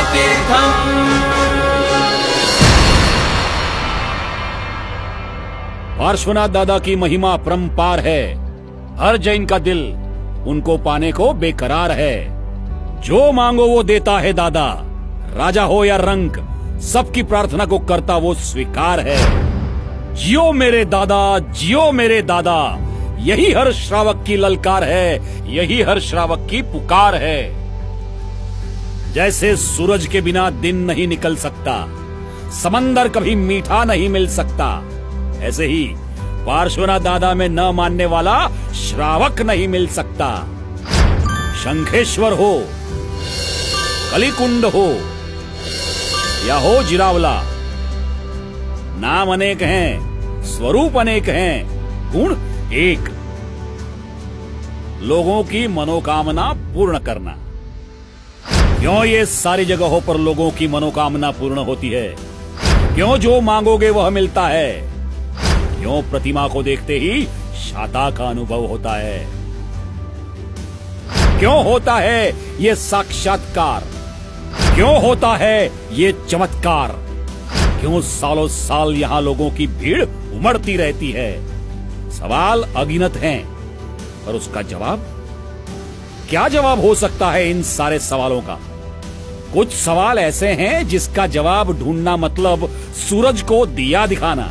तीर्थम। पार्श्वनाथ दादा की महिमा परंपार है। हर जैन का दिल उनको पाने को बेकरार है। जो मांगो वो देता है दादा, राजा हो या रंक, सबकी प्रार्थना को करता वो स्वीकार है। जियो मेरे दादा, जियो मेरे दादा, यही हर श्रावक की ललकार है, यही हर श्रावक की पुकार है। जैसे सूरज के बिना दिन नहीं निकल सकता, समंदर कभी मीठा नहीं मिल सकता, ऐसे ही पार्श्वनाथ दादा में न मानने वाला श्रावक नहीं मिल सकता। शंखेश्वर हो, कलिकुंड हो या हो जिरावला, नाम अनेक हैं, स्वरूप अनेक हैं, गुण एक। लोगों की मनोकामना पूर्ण करना। क्यों ये सारी जगहों पर लोगों की मनोकामना पूर्ण होती है? क्यों जो मांगोगे वह मिलता है? क्यों प्रतिमा को देखते ही शाता का अनुभव होता है? क्यों होता है ये साक्षात्कार? क्यों होता है ये चमत्कार? क्यों सालों साल यहाँ लोगों की भीड़ उमड़ती रहती है? सवाल अगिनत हैं, पर उसका जवाब क्या जवाब हो सकता है इन सारे सवालों का? कुछ सवाल ऐसे हैं जिसका जवाब ढूंढना मतलब सूरज को दिया दिखाना।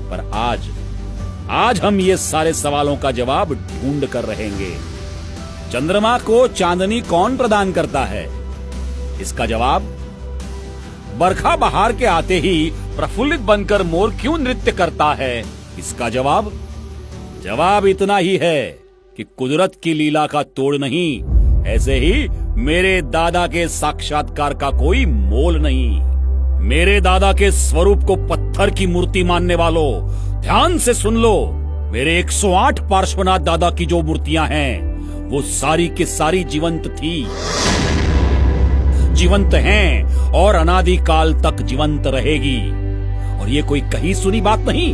पर आज हम ये सारे सवालों का जवाब ढूंढ कर रहेंगे। चंद्रमा को चांदनी कौन प्रदान करता है? इसका जवाब बरखा बहार के आते ही प्रफुल्लित बनकर मोर क्यों नृत्य करता है? इसका जवाब इतना ही है कि कुदरत की लीला का तोड़ नहीं, ऐसे ही मेरे दादा के साक्षात्कार का कोई मोल नहीं। मेरे दादा के स्वरूप को पत्थर की मूर्ति मानने वालों, ध्यान से सुन लो। मेरे 108 पार्श्वनाथ दादा की जो मूर्तियां हैं वो सारी की सारी जीवंत थी, जीवंत हैं और अनादिकाल तक जीवंत रहेगी। और ये कोई कहीं सुनी बात नहीं,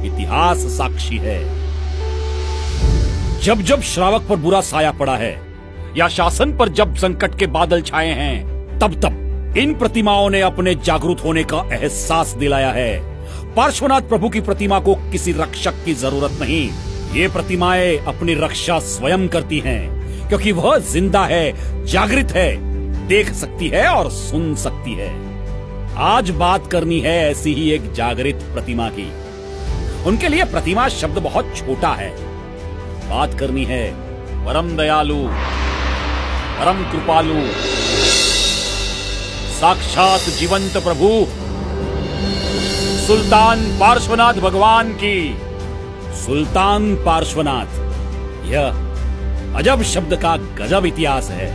इतिहास साक्षी है। जब जब श्रावक पर बुरा साया पड़ा है या शासन पर जब संकट के बादल छाए हैं, तब तब इन प्रतिमाओं ने अपने जागरूक होने का एहसास दिलाया है। पार्श्वनाथ प्रभु की प्रतिमा को किसी रक्षक की जरूरत नहीं। ये प्रतिमाएं अपनी रक्षा स्वयं करती हैं, क्योंकि वह जिंदा है, जागृत है, देख सकती है और सुन सकती है। आज बात करनी है ऐसी ही एक जागृत प्रतिमा की। उनके लिए प्रतिमा शब्द बहुत छोटा है। बात करनी है परम दयालु, परम कृपालु, साक्षात जीवंत प्रभु सुल्तान पार्श्वनाथ भगवान की। सुल्तान पार्श्वनाथ, यह अजब शब्द का गजब इतिहास है।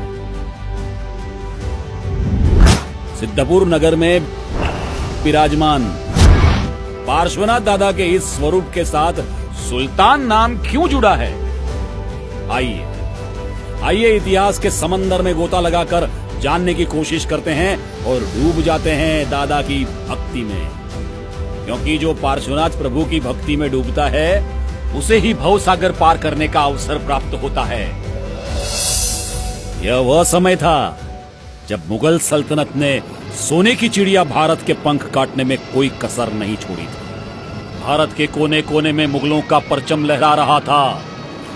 सिद्धपुर नगर में विराजमान पार्श्वनाथ दादा के इस स्वरूप के साथ सुल्तान नाम क्यों जुड़ा है? आइए इतिहास के समंदर में गोता लगाकर जानने की कोशिश करते हैं और डूब जाते हैं दादा की भक्ति में। क्योंकि जो पार्श्वनाथ प्रभु की भक्ति में डूबता है उसे ही भवसागर पार करने का अवसर प्राप्त होता है। यह वह समय था जब मुगल सल्तनत ने सोने की चिड़िया भारत के पंख काटने में कोई कसर नहीं छोड़ी थी। भारत के कोने कोने में मुगलों का परचम लहरा रहा था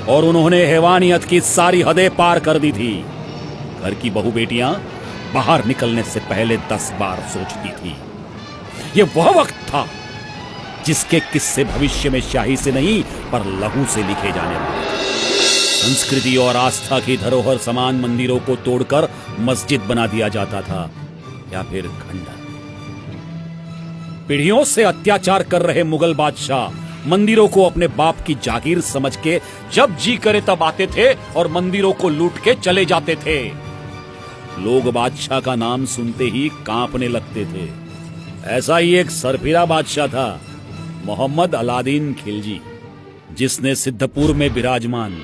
और उन्होंने हैवानियत की सारी हदें पार कर दी थी। घर की बहू बेटियां बाहर निकलने से पहले 10 बार सोचती थी। यह वह वक्त था जिसके किस्से भविष्य में शाही से नहीं पर लहू से लिखे जाने वाले थे। संस्कृति और आस्था की धरोहर समान मंदिरों को तोड़कर मस्जिद बना दिया जाता था या फिर खंडर। पीढ़ियों से अत्याचार कर रहे मुगल बादशाह मंदिरों को अपने बाप की जागीर समझ के जब जी करे तब आते थे और मंदिरों को लूट के चले जाते थे। लोग बादशाह का नाम सुनते ही कांपने लगते थे। ऐसा ही एक सरफिरा बादशाह था, मोहम्मद अलादीन खिलजी, जिसने सिद्धपुर में विराजमान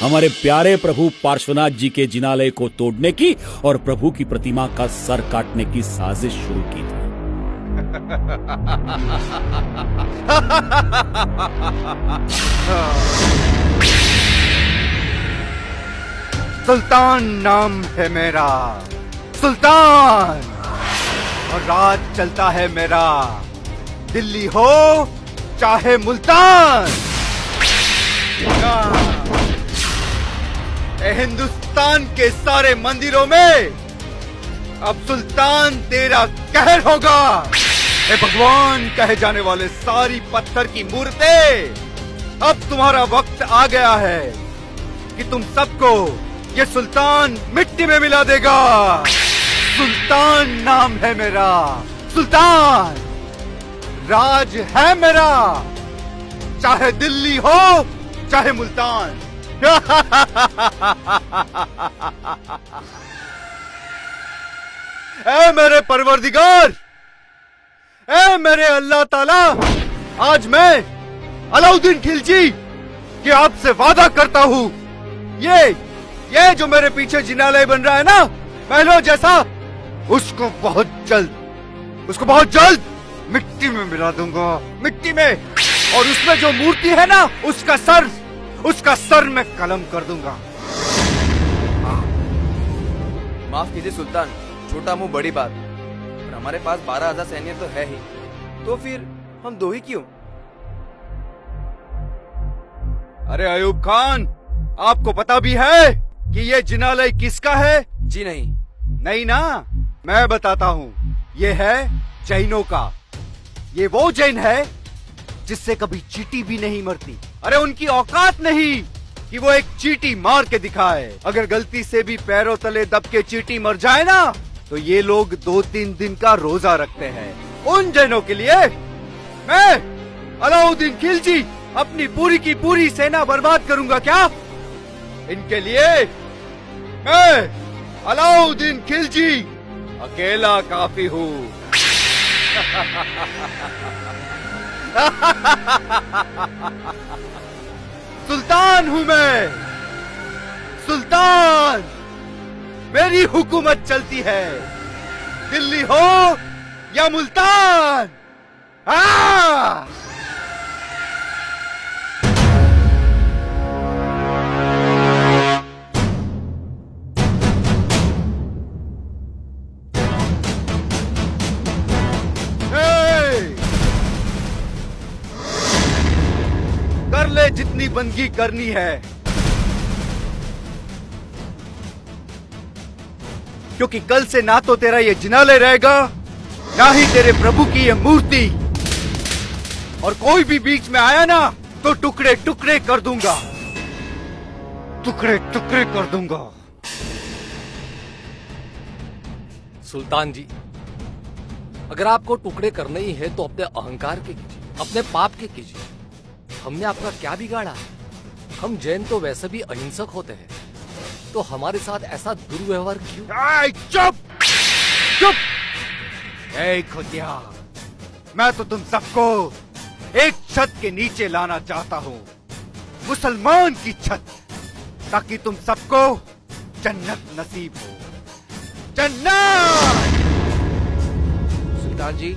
हमारे प्यारे प्रभु पार्श्वनाथ जी के जिनालय को तोड़ने की और प्रभु की प्रतिमा का सर काटने की साजिश शुरू की थी। सुल्तान नाम है मेरा, सुल्तान, और राज चलता है मेरा। दिल्ली हो चाहे मुल्तान, हिंदुस्तान के सारे मंदिरों में अब सुल्तान तेरा कहर होगा। ए भगवान कहे जाने वाले सारी पत्थर की मूर्तें, अब तुम्हारा वक्त आ गया है कि तुम सबको ये सुल्तान मिट्टी में मिला देगा। सुल्तान नाम है मेरा, सुल्तान राज है मेरा, चाहे दिल्ली हो चाहे मुल्तान। ऐ मेरे परवरदिगार, ऐ मेरे अल्लाह ताला, आज मैं अलाउद्दीन खिलजी कि आपसे वादा करता हूँ, ये जो मेरे पीछे जिनालय बन रहा है ना, महलों जैसा, उसको बहुत जल्द मिट्टी में मिला दूंगा, मिट्टी में। और उसमें जो मूर्ति है ना, उसका सर मैं कलम कर दूंगा। माफ कीजिए सुल्तान, छोटा मुंह बड़ी बात, पर हमारे पास 12,000 सैन्य तो है ही, तो फिर हम 2 ही क्यों? अरे अयूब खान, आपको पता भी है कि ये जिनालय किसका है? जी नहीं। नहीं ना, मैं बताता हूँ। ये है जैनों का। ये वो जैन है जिससे कभी चींटी भी नहीं मरती। अरे उनकी औकात नहीं कि वो एक चींटी मार के दिखाए। अगर गलती से भी पैरों तले दब के चींटी मर जाए ना, तो ये लोग 2-3 दिन का रोजा रखते हैं। उन जैनों के लिए मैं अलाउद्दीन खिलजी अपनी पूरी की पूरी सेना बर्बाद करूंगा क्या? इनके लिए मैं अलाउद्दीन खिलजी अकेला काफी हूँ। सुल्तान हूँ मैं, सुल्तान। मेरी हुकूमत चलती है, दिल्ली हो या मुल्तान। हाँ। कर ले जितनी बंदगी करनी है, क्योंकि कल से ना तो तेरा ये जिनालय रहेगा, ना ही तेरे प्रभु की ये मूर्ति। और कोई भी बीच में आया ना, तो टुकड़े टुकड़े कर दूंगा, टुकड़े टुकड़े कर दूंगा। सुल्तान जी, अगर आपको टुकड़े करने ही है तो अपने अहंकार के कीजिए, अपने पाप के कीजिए। हमने आपका क्या बिगाड़ा? हम जैन तो वैसे भी अहिंसक होते हैं, तो हमारे साथ ऐसा दुर्व्यवहार क्यों? चुप चुप। खुदिया, मैं तो तुम सबको एक छत के नीचे लाना चाहता हूँ, मुसलमान की छत, ताकि तुम सबको जन्नत नसीब हो। जन्नत। सुल्तान जी,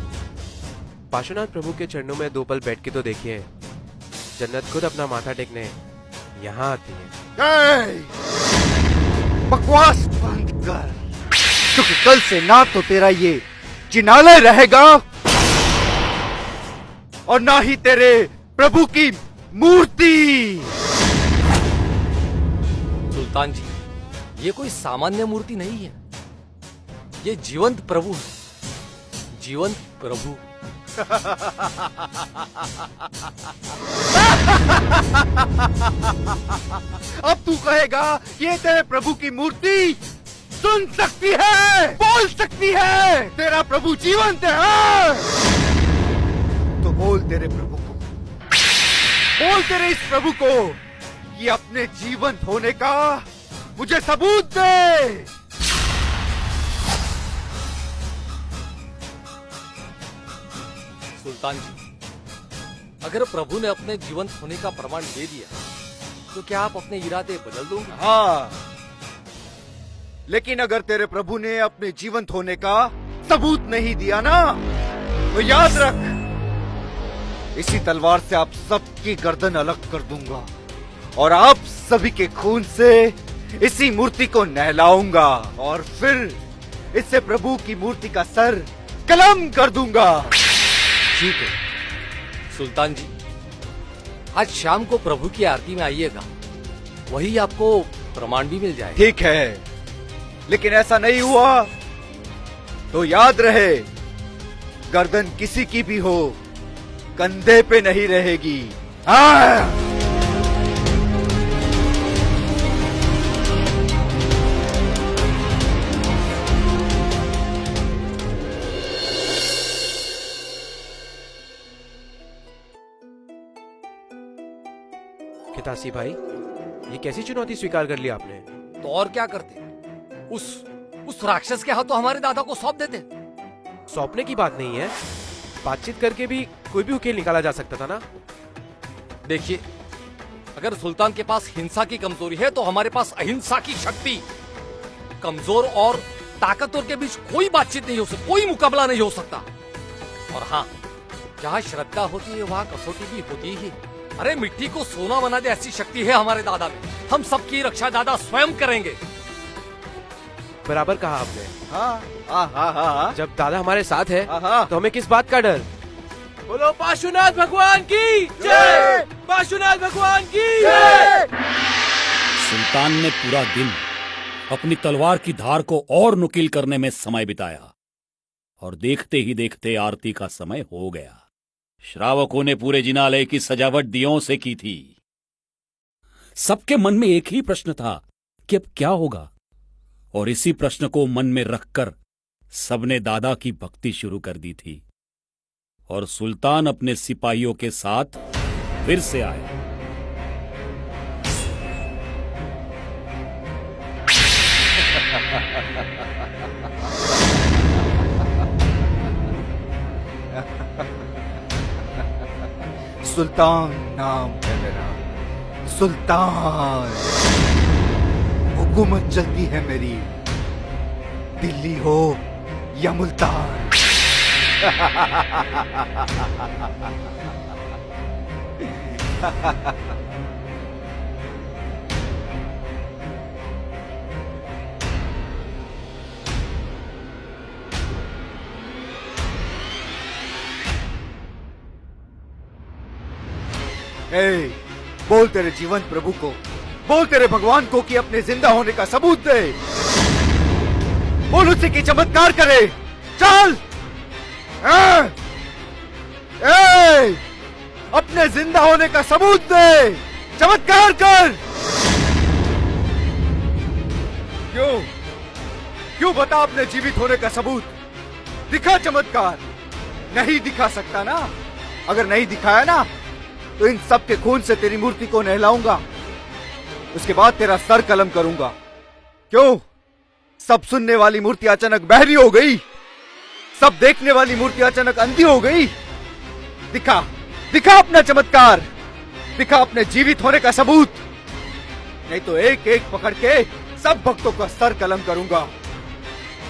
पार्श्वनाथ प्रभु के चरणों में 2 पल बैठ के तो देखिए, जन्नत खुद अपना माथा टेकने यहाँ आती है। बकवास बंद कर, क्योंकि कल से ना तो तेरा ये जिनालय रहेगा, और ना ही तेरे प्रभु की मूर्ति। सुल्तान जी, ये कोई सामान्य मूर्ति नहीं है, ये जीवंत प्रभु है, जीवंत प्रभु। अब तू कहेगा ये तेरे प्रभु की मूर्ति सुन सकती है, बोल सकती है, तेरा प्रभु जीवंत है। हाँ? तो बोल तेरे प्रभु को, बोल तेरे इस प्रभु को कि अपने जीवंत होने का मुझे सबूत दे। सुल्तान जी, अगर प्रभु ने अपने जीवंत होने का प्रमाण दे दिया, तो क्या आप अपने इरादे बदल दोगे? हाँ, लेकिन अगर तेरे प्रभु ने अपने जीवंत होने का सबूत नहीं दिया ना, तो याद रख, इसी तलवार से आप सबकी गर्दन अलग कर दूंगा, और आप सभी के खून से इसी मूर्ति को नहलाऊंगा, और इससे प्रभु की मूर्ति का सर कलम कर दूंगा। ठीक है सुल्तान जी, आज शाम को प्रभु की आरती में आइएगा, वही आपको प्रमाण भी मिल जाएगा। ठीक है, लेकिन ऐसा नहीं हुआ तो याद रहे, गर्दन किसी की भी हो कंधे पे नहीं रहेगी। हाँ। खितासी भाई, ये कैसी चुनौती स्वीकार कर ली आपने? तो और क्या करते, उस राक्षस के हाथों हमारे दादा को सौंप देते। सौंपने की बात नहीं है, बातचीत करके भी कोई भी उकेल निकाला जा सकता था ना। देखिए, अगर सुल्तान के पास हिंसा की कमजोरी है तो हमारे पास अहिंसा की शक्ति। कमजोर और ताकतवर के बीच कोई बातचीत नहीं हो सकती, कोई मुकाबला नहीं हो सकता। और हाँ, जहाँ श्रद्धा होती है वहाँ कसौटी भी होती ही। अरे मिट्टी को सोना बना दे ऐसी शक्ति है हमारे दादा में। हम सबकी रक्षा दादा स्वयं करेंगे। बराबर कहा आपने। हाँ। जब दादा हमारे साथ है हाँ। तो हमें किस बात का डर? बोलो पाशुनाथ भगवान की जय! पाशुनाथ भगवान की जय! सुल्तान ने पूरा दिन अपनी तलवार की धार को और नुकील करने में समय बिताया और देखते ही देखते आरती का समय हो गया। श्रावकों ने पूरे जिनालय की सजावट दियों से की थी। सबके मन में एक ही प्रश्न था कि अब क्या होगा, और इसी प्रश्न को मन में रखकर सबने दादा की भक्ति शुरू कर दी थी। और सुल्तान अपने सिपाहियों के साथ फिर से आए। सुल्तान नाम है मेरा, सुल्तान। हुकूमत चलती है मेरी, दिल्ली हो या मुल्तान। बोल तेरे जीवंत प्रभु को, बोल तेरे भगवान को कि अपने जिंदा होने का सबूत दे। बोल उसे कि चमत्कार करे। चल अपने जिंदा होने का सबूत दे, चमत्कार कर। क्यों बता अपने जीवित होने का सबूत, दिखा चमत्कार। नहीं दिखा सकता ना? अगर नहीं दिखाया ना तो इन सब के खून से तेरी मूर्ति को नहलाऊंगा, उसके बाद तेरा सर कलम करूंगा। क्यों? सब सुनने वाली मूर्ति अचानक बहरी हो गई, सब देखने वाली मूर्ति अचानक अंधी हो गई। दिखा अपना चमत्कार, दिखा अपने जीवित होने का सबूत, नहीं तो एक एक पकड़ के सब भक्तों का सर कलम करूंगा।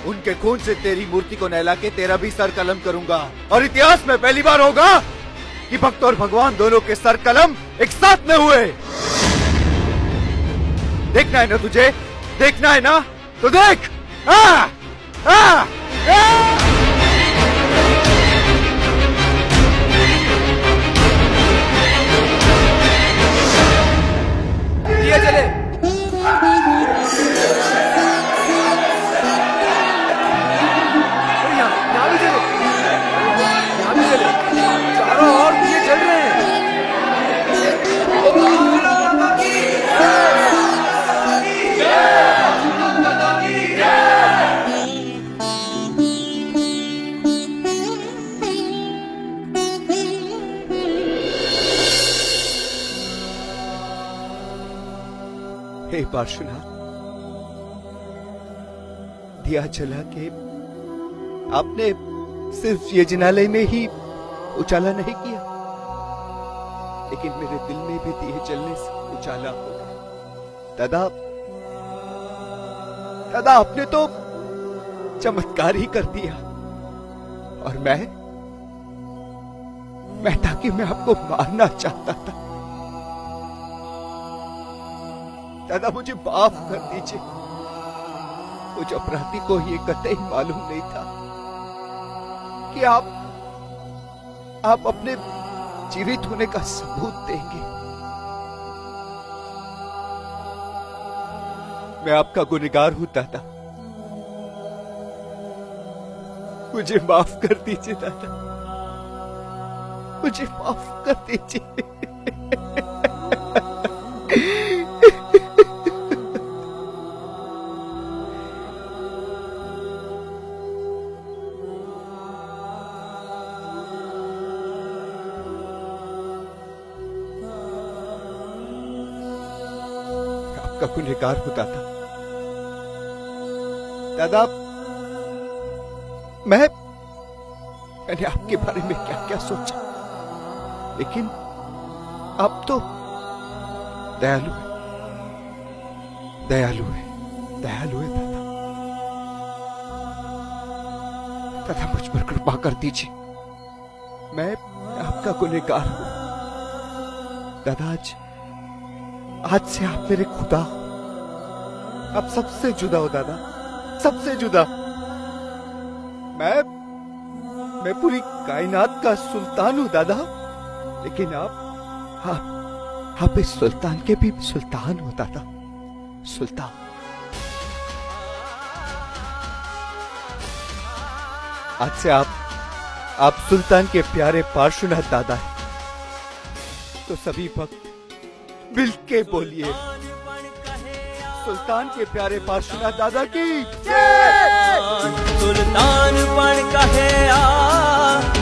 उनके खून से तेरी मूर्ति को नहला के तेरा भी सर कलम करूंगा। और इतिहास में पहली बार होगा कि भक्त और भगवान दोनों के सर कलम एक साथ में हुए। देखना है ना तुझे? देखना है ना? तो देख। दिया चले। यहाँ भी चले, यहाँ भी चले, चारों ओर दिए चल रहे हैं। हे पार्श्वनाथ, दिया जला के आपने सिर्फ ये जिनालय में ही उजाला नहीं किया, लेकिन मेरे दिल में भी दिए जलने से उजाला हो गया। दादा आपने तो चमत्कार ही कर दिया, और मैं ताकि मैं आपको मारना चाहता था। दादा मुझे माफ कर दीजिए, मुझ अपराधी को ये कतई मालूम नहीं था कि आप अपने जीवित होने का सबूत देंगे। मैं आपका गुनहगार हूं दादा, मुझे माफ कर दीजिए दादा, मुझे माफ कर दीजिए। आपका गुनहगार हूं दादा। दादा, मैंने आपके बारे में क्या क्या सोचा, लेकिन आप तो दयालु है, दयालु है, दयालु है दादा। दादा, मुझ पर कृपा कर दीजिए, मैं आपका गुनहगार हूं दादा। आज से आप मेरे खुदा हो, आप सबसे जुदा हो दादा, सबसे जुदा। मैं पूरी कायनात का सुल्तान हूं दादा, लेकिन आप इस सुल्तान के भी सुल्तान हो दादा, सुल्तान। आज से आप सुल्तान के प्यारे पार्श्वनाथ दादा हैं, तो सभी भक्त मिल के बोलिए, सुल्तान के प्यारे पार्श्वनाथ दादा की जय। सुल्तान पण कहे आ,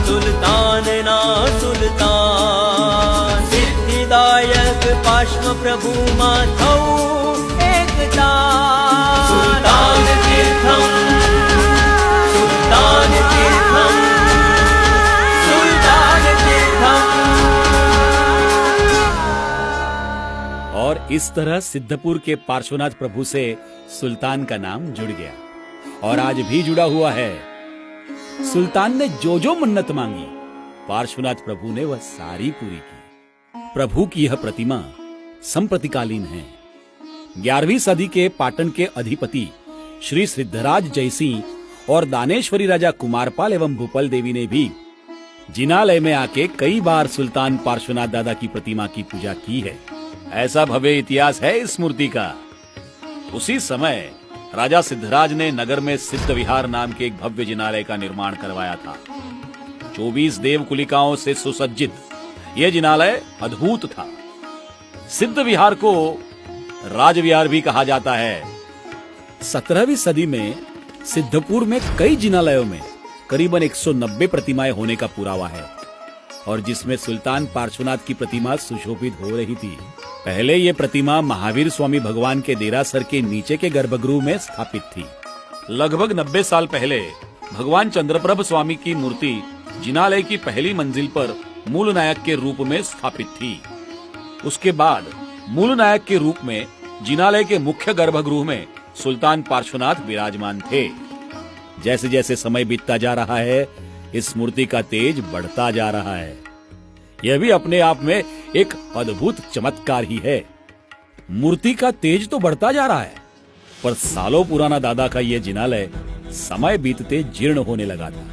सुल्तान ना सुल्तान, सिद्धिदायक पार्श्व प्रभु माधव एकता। सुल्तान तीर्थम, सुल्तान तीर्थम, सुल्तान तीर्थम। और इस तरह सिद्धपुर के पार्श्वनाथ प्रभु से सुल्तान का नाम जुड़ गया और आज भी जुड़ा हुआ है। सुल्तान ने जो जो मन्नत मांगी, पार्श्वनाथ प्रभु ने वह सारी पूरी की। प्रभु की यह प्रतिमा संप्रतिकालीन है। 11वीं सदी के पाटन के अधिपति श्री सिद्धराज जयसिंह और दानेश्वरी राजा कुमारपाल एवं भूपल देवी ने भी जिनालय में आके कई बार सुल्तान पार्श्वनाथ दादा की प्रतिमा की पूजा की है। ऐसा भव्य इतिहास है इस मूर्ति का। उसी समय राजा सिद्धराज ने नगर में सिद्ध विहार नाम के एक भव्य जिनालय का निर्माण करवाया था। 24 देवकुलिकाओं से सुसज्जित यह जिनालय अद्भुत था। सिद्ध विहार को राजविहार भी कहा जाता है। 17वीं सदी में सिद्धपुर में कई जिनालयों में करीबन 190 प्रतिमाएं होने का पुरावा है और जिसमें सुल्तान पार्श्वनाथ की प्रतिमा सुशोभित हो रही थी। पहले ये प्रतिमा महावीर स्वामी भगवान के देरासर के नीचे के गर्भगृह में स्थापित थी। लगभग 90 साल पहले भगवान चंद्रप्रभ स्वामी की मूर्ति जिनालय की पहली मंजिल पर मूल नायक के रूप में स्थापित थी। उसके बाद मूल नायक के रूप में जिनालय के मुख्य गर्भगृह में सुल्तान पार्श्वनाथ विराजमान थे। जैसे जैसे समय बीतता जा रहा है, इस मूर्ति का तेज बढ़ता जा रहा है। यह भी अपने आप में एक अद्भुत चमत्कार ही है। मूर्ति का तेज तो बढ़ता जा रहा है, पर सालों पुराना दादा का यह जिनालय समय बीतते जीर्ण होने लगा था।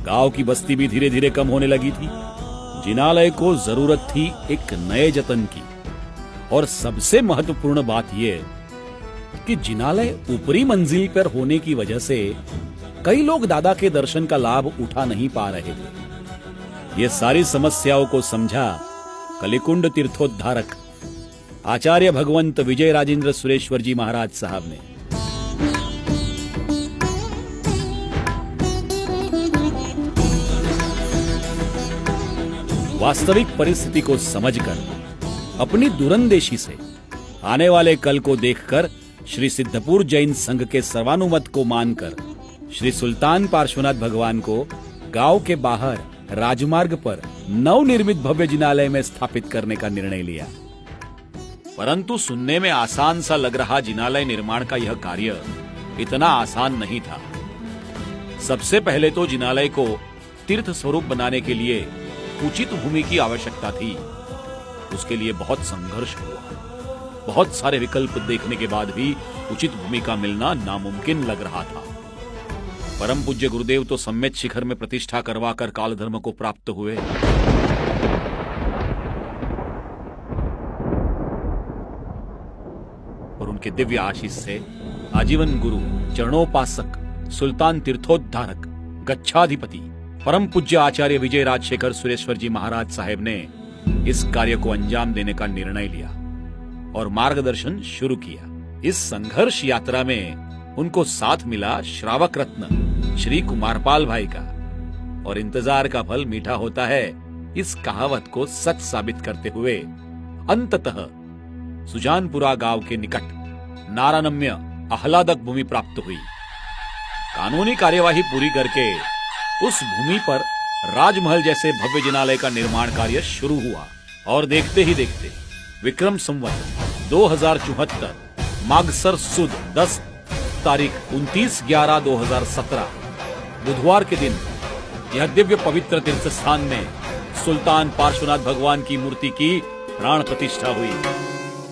गांव की बस्ती भी धीरे धीरे कम होने लगी थी। जिनालय को जरूरत थी एक नए जतन की। और सबसे महत्वपूर्ण बात यह कि जिनालय ऊपरी मंजिल पर होने की वजह से कई लोग दादा के दर्शन का लाभ उठा नहीं पा रहे थे। ये सारी समस्याओं को समझा कलिकुंड तीर्थोद्धारक आचार्य भगवंत विजय राजेंद्र सुरेश्वर जी महाराज साहब ने। वास्तविक परिस्थिति को समझकर, अपनी दूरंदेशी से आने वाले कल को देखकर श्री सिद्धपुर जैन संघ के सर्वानुमत को मानकर श्री सुल्तान पार्श्वनाथ भगवान को गांव के बाहर राजमार्ग पर नवनिर्मित भव्य जिनालय में स्थापित करने का निर्णय लिया। परंतु सुनने में आसान सा लग रहा जिनालय निर्माण का यह कार्य इतना आसान नहीं था। सबसे पहले तो जिनालय को तीर्थ स्वरूप बनाने के लिए उचित भूमि की आवश्यकता थी। उसके लिए बहुत संघर्ष हुआ। बहुत सारे विकल्प देखने के बाद भी उचित भूमिका मिलना नामुमकिन लग रहा था। परम पूज्य गुरुदेव तो सम्मेत शिखर में प्रतिष्ठा करवाकर काल धर्म को प्राप्त हुए। और उनके दिव्य आशीष से आजीवन गुरु, चरणोपासक, सुल्तान तीर्थोद्धारक, गच्छाधिपति परम पूज्य आचार्य विजय राजशेखर सुरेश्वर जी महाराज साहेब ने इस कार्य को अंजाम देने का निर्णय लिया और मार्गदर्शन शुरू किया। इस संघर्ष यात्रा में उनको साथ मिला श्रावक रत्न श्री कुमारपाल भाई का। और इंतजार का फल मीठा होता है, इस कहावत को सच साबित करते हुए अंततः सुजानपुरा गांव के निकट नारानम्य आह्लादक भूमि प्राप्त हुई। कानूनी कार्यवाही पूरी करके उस भूमि पर राजमहल जैसे भव्य जिनालय का निर्माण कार्य शुरू हुआ। और देखते ही देखते विक्रम संवत 2074 मागसर सुद 10 तारीख 29/11/2017 बुधवार के दिन यह दिव्य पवित्र तीर्थ स्थान में सुल्तान पार्श्वनाथ भगवान की मूर्ति की प्राण प्रतिष्ठा हुई।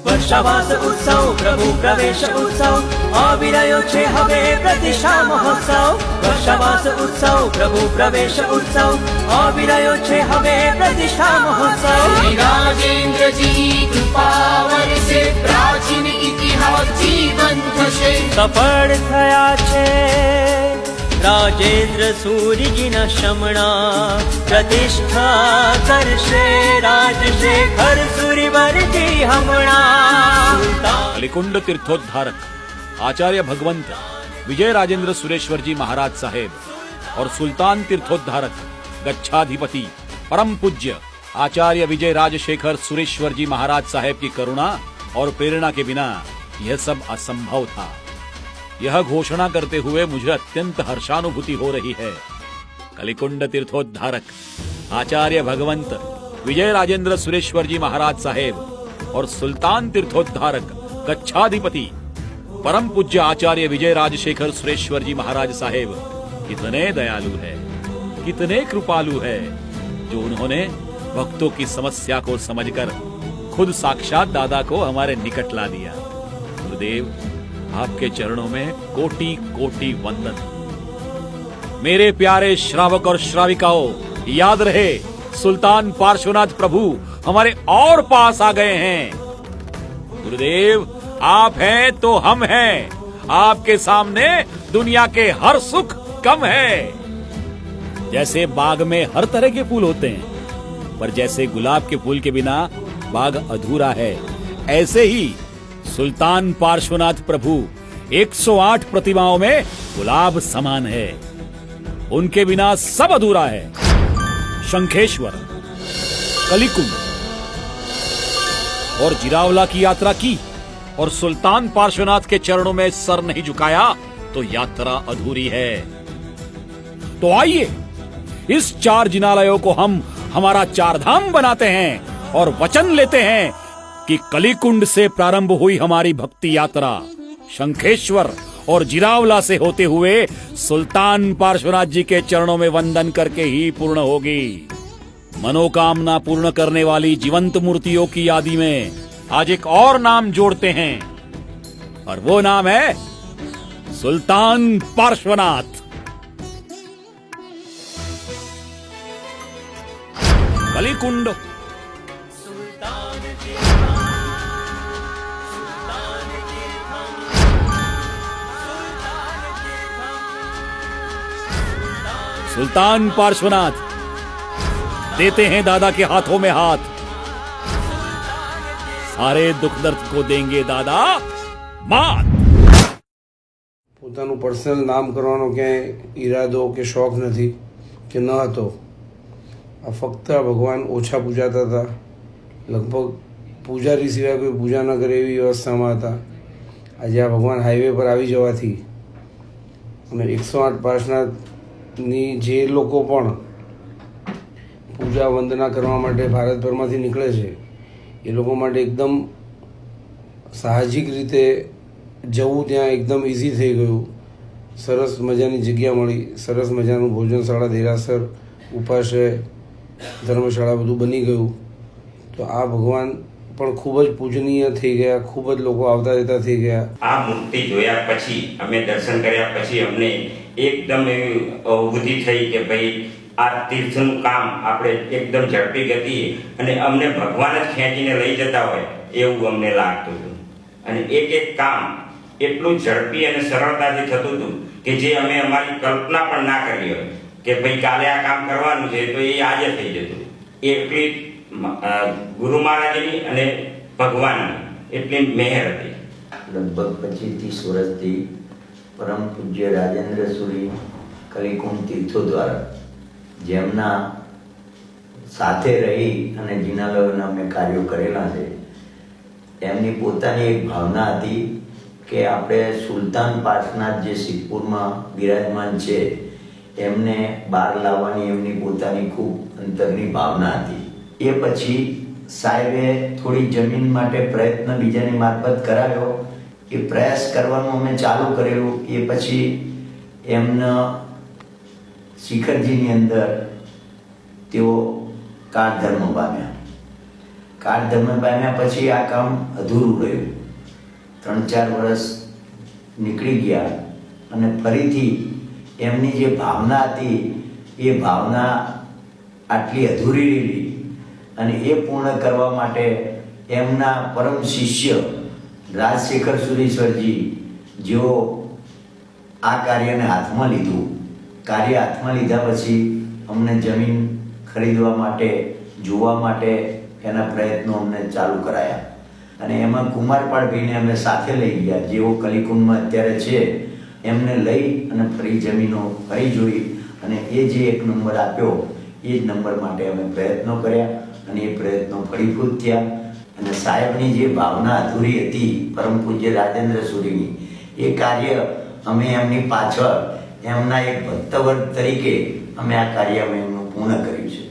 वर्षावास उत्सव प्रभु प्रवेश उत्सव अविरयो छे हवे प्रतिष्ठा महोत्सव। वर्षावास उत्सव प्रभु प्रवेश उत्सव अविरयो छे हवे प्रतिष्ठा महोत्सव। राजेंद्र जी कृपा वर्षे प्राचीन इतिहास जीवन थशे। सफળ થયા છે રાજેન્દ્ર સૂર્યજીના શમણા પ્રતિષ્ઠા કરશે રાજશેખર सूर्यवरजी हमणा। कलिकुंड तीर्थोद्धारक आचार्य भगवंत विजय राजेंद्र सुरेश्वर जी महाराज साहेब और सुल्तान तीर्थोद्धारक गच्छाधिपति परम पूज्य आचार्य विजय राजशेखर सुरेश्वर जी महाराज साहेब की करुणा और प्रेरणा के बिना यह सब असंभव था। यह घोषणा करते हुए मुझे अत्यंत हर्षानुभूति हो रही है। कलिकुंड तीर्थोद्धारक आचार्य भगवंत विजय राजेंद्र सुरेश्वर जी महाराज साहेब और सुल्तान तीर्थोद्धारक गच्छाधिपति परम पूज्य आचार्य विजय राजशेखर सुरेश्वर जी महाराज साहेब कितने दयालु है, कितने कृपालु है, जो उन्होंने भक्तों की समस्या को समझकर खुद साक्षात दादा को हमारे निकट ला दिया। गुरुदेव, आपके चरणों में कोटि कोटि वंदन। मेरे प्यारे श्रावक और श्राविकाओं, याद रहे सुल्तान पार्श्वनाथ प्रभु हमारे और पास आ गए हैं। गुरुदेव, आप हैं तो हम हैं। आपके सामने दुनिया के हर सुख कम है। जैसे बाग में हर तरह के फूल होते हैं, पर जैसे गुलाब के फूल के बिना बाग अधूरा है, ऐसे ही सुल्तान पार्श्वनाथ प्रभु 108 प्रतिमाओं में गुलाब समान है। उनके बिना सब अधूरा है। शंखेश्वर, कलिकुंड और जिरावला की यात्रा की और सुल्तान पार्श्वनाथ के चरणों में सर नहीं झुकाया तो यात्रा अधूरी है। तो आइए इस 4 जिनालयों को हम हमारा 4 धाम बनाते हैं और वचन लेते हैं कि कलिकुंड से प्रारंभ हुई हमारी भक्ति यात्रा शंखेश्वर और जिरावला से होते हुए सुल्तान पार्श्वनाथ जी के चरणों में वंदन करके ही पूर्ण होगी। मनोकामना पूर्ण करने वाली जीवंत मूर्तियों की यादी में आज एक और नाम जोड़ते हैं और वो नाम है सुल्तान पार्श्वनाथ। कलिकुंड सुल्तान पार्श्वनाथ देते हैं दादा के हाथों में हाथ। सारे दुख दर्द को देंगे दादा मात। પોતાનું પર્સનલ નામ કરવાનો ક્યાંય ઈરાદો કે શોખ નથી કે ન હતો। આ ફક્ત ભગવાન ઓછા પૂજાતા હતા, લગભગ પૂજારી સિવાય કોઈ પૂજા ન કરે એવી વ્યવસ્થામાં હતા। આજે આ ભગવાન હાઈવે પર આવી જવાથી અને 108 પાર્શ્વનાથની જે લોકો પણ પૂજા વંદના કરવા માટે ભારતભરમાંથી નીકળે છે એ લોકો માટે એકદમ સાહજિક રીતે જવું ત્યાં એકદમ ઇઝી થઈ ગયું। સરસ મજાની જગ્યા મળી, સરસ મજાનું ભોજનશાળા, દેરાસર, ઉપાશ્રય, ધર્મશાળા બધું બની ગયું। તો આ ભગવાન પણ ખૂબ જ પૂજનીય થઈ ગયા, ખૂબ જ લોકો આવતા જતા થઈ ગયા. આ મૂર્તિ જોયા પછી, અમે દર્શન કર્યા પછી અમને એકદમ એવી અનુભૂતિ થઈ કે ભાઈ આ તીર્થનું કામ આપણે એકદમ ઝડપી ગતિએ અને અમને ભગવાન જ ખેંચીને લઈ જતા હોય એવું અમને લાગતું હતું. અને એક એક કામ એટલું ઝડપી અને સરળતાથી થતું હતું કે જે અમે અમારી કલ્પના પણ ના કરી હોય કે ભાઈ કાલે આ કામ કરવાનું છે તો એ આજે થઈ જતું. એટલી ગુરુ મહારાજની અને ભગવાનની એટલી મહેર હતી. લગભગ 25-30 વર્ષથી પરમ પૂજ્ય રાજેન્દ્ર સુરી કલિકુંડ તીર્થો દ્વારા જેમના સાથે રહી અને જિનાલયોના અમે કાર્યો કરેલા છે, એમની પોતાની એક ભાવના હતી કે આપણે સુલતાન પાર્શનાથ જે સિદ્ધપુરમાં બિરાજમાન છે એમને બહાર લાવવાની એમની પોતાની ખૂબ અંતરની ભાવના હતી. એ પછી સાહેબે થોડી જમીન માટે પ્રયત્ન બીજાની મારફત કરાવ્યો. એ પ્રયાસ કરવાનું અમે ચાલુ કરેલું. એ પછી એમના શિખરજીની અંદર તેઓ કાળ ધર્મ પામ્યા. કાળ ધર્મ પામ્યા પછી આ કામ અધૂરું રહ્યું. 3-4 વર્ષ નીકળી ગયા અને ફરીથી એમની જે ભાવના હતી એ ભાવના આટલી અધૂરી રહી અને એ પૂર્ણ કરવા માટે એમના પરમ શિષ્ય રાજશેખર સુરીશ્વરજી જેઓ આ કાર્યને હાથમાં લીધું. કાર્ય હાથમાં લીધા પછી અમને જમીન ખરીદવા માટે, જોવા માટે એના પ્રયત્નો અમને ચાલુ કરાયા અને એમાં કુમારપાળભાઈને અમે સાથે લઈ ગયા, જેઓ કલિકુંડમાં અત્યારે છે. એમને લઈ અને ફરી જમીનો ફરી જોઈ અને એ જે એક નંબર આપ્યો એ જ નંબર માટે અમે પ્રયત્નો કર્યા અને એ પ્રયત્નો ફળીભૂત થયા. અને સાહેબની જે ભાવના અધૂરી હતી પરમ પૂજ્ય રાજેન્દ્ર સુરીની, એ કાર્ય અમે એમની પાછળ એમના એક ભક્તવર્ગ તરીકે અમે આ કાર્ય અમે એમનું પૂર્ણ કર્યું છે.